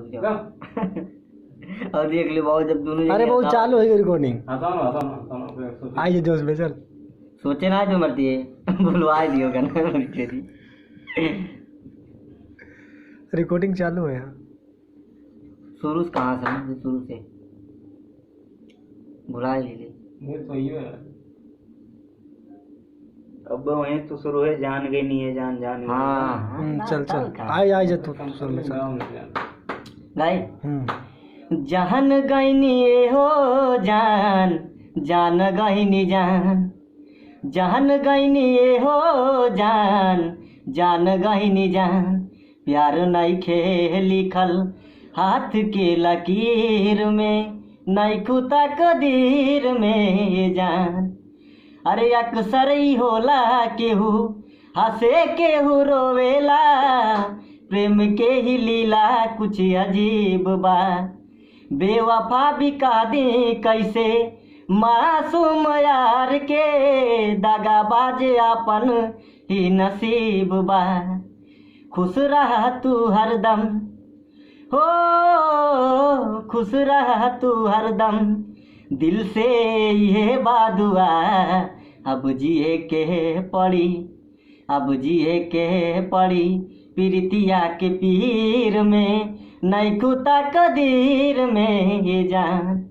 रुक जाओ। और देख ले बाबू जब दोनों अरे बहुत चालू है रिकॉर्डिंग। आइए जोश में चल। सोचे ना जो मरती है बुलवा दियो करना रिकॉर्डिंग चालू है। शुरू से कहाँ से शुरू से बुला ले ये तो ये है। अब वहीं तो शुरू है, जान गई नहीं है जान जान गई। हाँ चल चल आए जा तू सुन में गाय जान गईनी हो जान जान गईनी जान जान गईनी हो जान जान गईनी जान प्यार नहीं खे लिखल हाथ के लकीर में नहीं खुता कदीर में जान। अरे अक्सर ही होला केहू हंसे केहू रोवेला प्रेम के ही लीला कुछ अजीब बा बेवफा भी का दे कैसे मासूम यार के दगाबाज अपन ही नसीब बा। खुश रहा तू हरदम हो खुश रहा तू हरदम दिल से ये बादुआ अब जिए के पड़ी अब जिए के पड़ी प्रीतिया के पीर में नहीं खुता कदीर में ये जान।